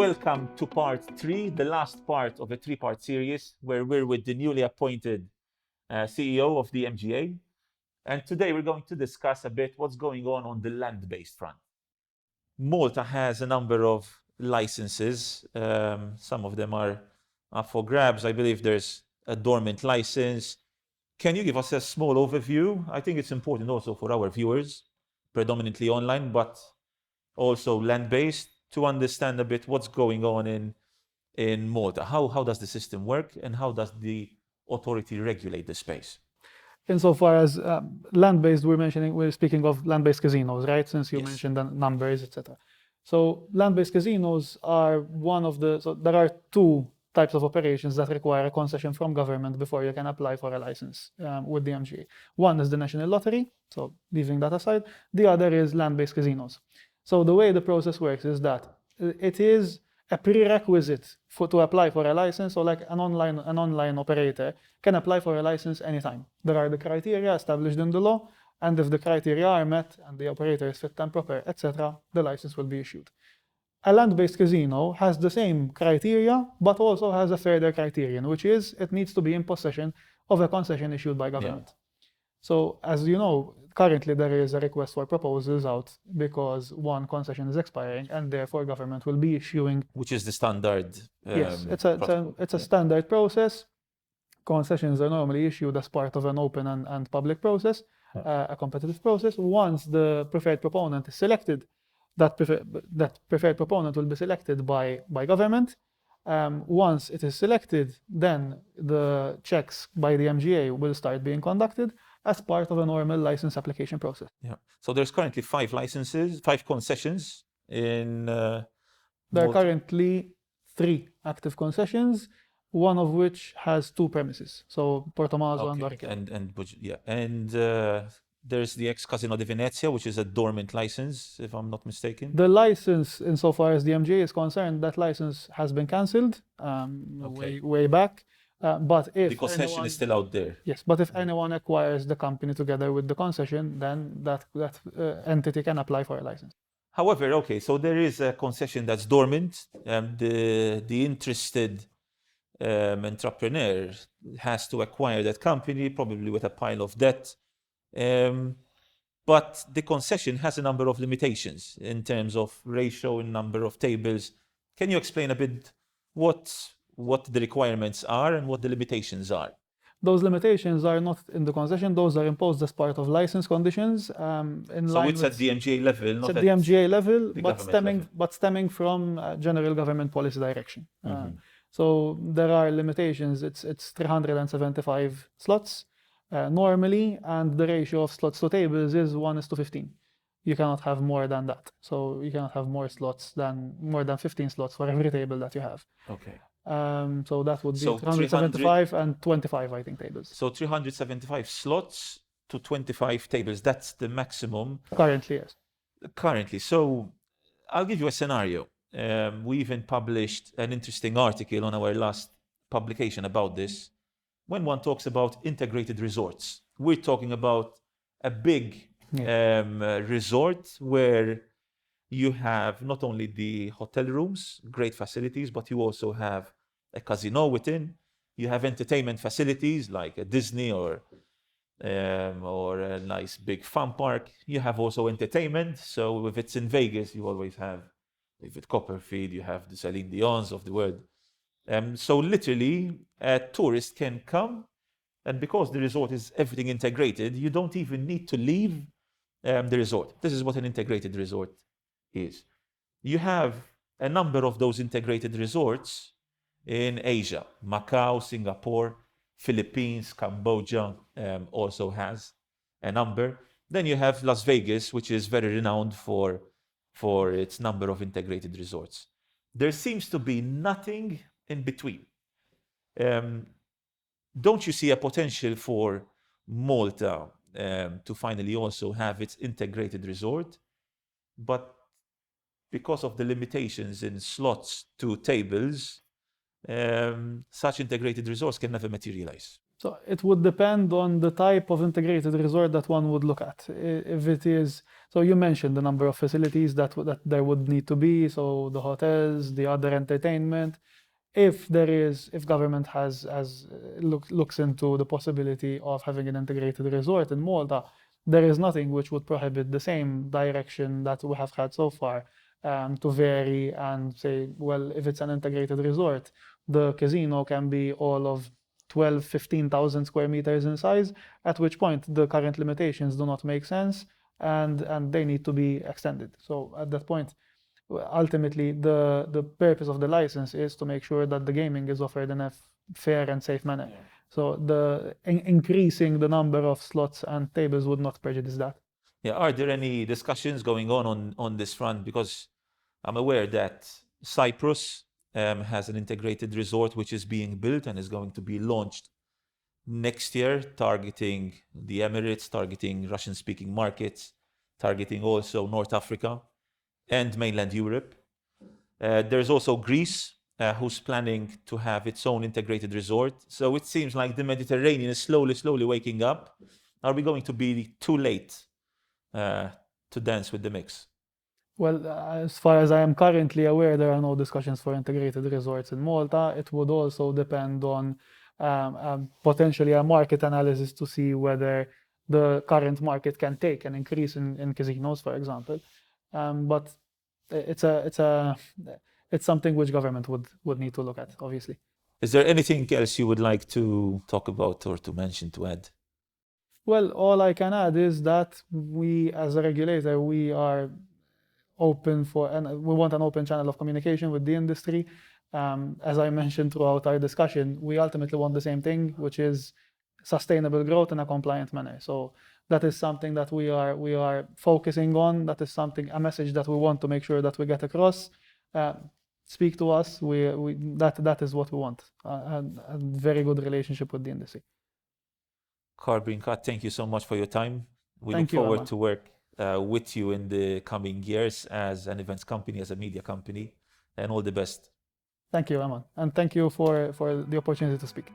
Welcome to part 3, the last part of a 3-part series where we're with the newly appointed CEO of the MGA. And today we're going to discuss a bit what's going on the land-based front. Malta has a number of licenses. Some of them are up for grabs. I believe there's a dormant license. Can you give us a small overview? I think it's important also for our viewers, predominantly online, but also land-based, to understand a bit what's going on in Malta. How does the system work and how does the authority regulate the space? Insofar as land-based, we're speaking of land-based casinos, right? Since you Yes. mentioned the numbers, etc. So land-based casinos are so there are two types of operations that require a concession from government before you can apply for a license with the MGA. One is the National Lottery, so leaving that aside. The other is land-based casinos. So the way the process works is that it is a prerequisite to apply for a license. So like an online operator can apply for a license anytime. There are the criteria established in the law, and if the criteria are met and the operator is fit and proper, etc., the license will be issued. A land-based casino has the same criteria, but also has a further criterion, which is it needs to be in possession of a concession issued by government. Yeah. So as you know, currently there is a request for proposals out because one concession is expiring and therefore government will be issuing. Which is the standard. Yes, it's a standard process. Concessions are normally issued as part of an open and public process, a competitive process. Once the preferred proponent is selected, that preferred proponent will be selected by government. Once it is selected, then the checks by the MGA will start being conducted as part of a normal license application process. Yeah. So there's currently 5 concessions in There are currently 3 active concessions, one of which has 2 premises. So Porto Maso and Orchia. And there's the ex-Casino di Venezia, which is a dormant license, if I'm not mistaken. The license, insofar as the MGA is concerned, that license has been cancelled way back. But if the concession is still out there. Yes, but if anyone acquires the company together with the concession, then that entity can apply for a license. However, so there is a concession that's dormant. The interested entrepreneur has to acquire that company, probably with a pile of debt. But the concession has a number of limitations in terms of ratio and number of tables. Can you explain a bit what the requirements are and what the limitations are? Those limitations are not in the concession; those are imposed as part of license conditions. So it's at the MGA level, not at the MGA level, but stemming from general government policy direction. So there are limitations. It's 375 slots normally, and the ratio of slots to tables is 1:15. You cannot have more than that. So you cannot have more than 15 slots for every table that you have. Okay. So that would be 375 and 25, I think, tables. So 375 slots to 25 tables. That's the maximum. Currently, yes. Currently. So I'll give you a scenario. We even published an interesting article on our last publication about this. When one talks about integrated resorts, we're talking about a big resort where you have not only the hotel rooms, great facilities, but you also have a casino within. You have entertainment facilities like a Disney or a nice big fun park. You have also entertainment. So if it's in Vegas, you always have, if it's Copperfield, you have the Celine Dion's of the world. So literally, a tourist can come, and because the resort is everything integrated, you don't even need to leave the resort. This is what an integrated resort is. You have a number of those integrated resorts in Asia. Macau, Singapore, Philippines, Cambodia also has a number. Then you have Las Vegas, which is very renowned for its number of integrated resorts. There seems to be nothing in between. Don't you see a potential for Malta to finally also have its integrated resort? But because of the limitations in slots to tables, such integrated resorts can never materialize. So it would depend on the type of integrated resort that one would look at. If it is, so you mentioned the number of facilities that there would need to be, so the hotels, the other entertainment. If government looks into the possibility of having an integrated resort in Malta, there is nothing which would prohibit the same direction that we have had so far, to vary and say, well, if it's an integrated resort, the casino can be all of 12, 15,000 square meters in size, at which point the current limitations do not make sense and they need to be extended. So at that point, ultimately, the purpose of the license is to make sure that the gaming is offered in a fair and safe manner. So increasing the number of slots and tables would not prejudice that. Yeah, are there any discussions going on this front? Because I'm aware that Cyprus has an integrated resort which is being built and is going to be launched next year, targeting the Emirates, targeting Russian-speaking markets, targeting also North Africa and mainland Europe. There's also Greece, who's planning to have its own integrated resort. So it seems like the Mediterranean is slowly waking up. Are we going to be too late to dance with the mix? Well, as far as I am currently aware, there are no discussions for integrated resorts in Malta. It would also depend on potentially a market analysis to see whether the current market can take an increase in casinos, for example. But it's something which government would need to look at, obviously. Is there anything else you would like to talk about or to mention, to add? Well, all I can add is that we, as a regulator, we are open and we want an open channel of communication with the industry. As I mentioned throughout our discussion, we ultimately want the same thing, which is sustainable growth in a compliant manner. So that is something that we are focusing on. That is a message that we want to make sure that we get across. Speak to us. That is what we want. A very good relationship with the industry. Brincat, thank you so much for your time. We Thank look you, forward Aman. to work with you in the coming years as an events company, as a media company, and all the best. Thank you, Aman. And thank you for the opportunity to speak.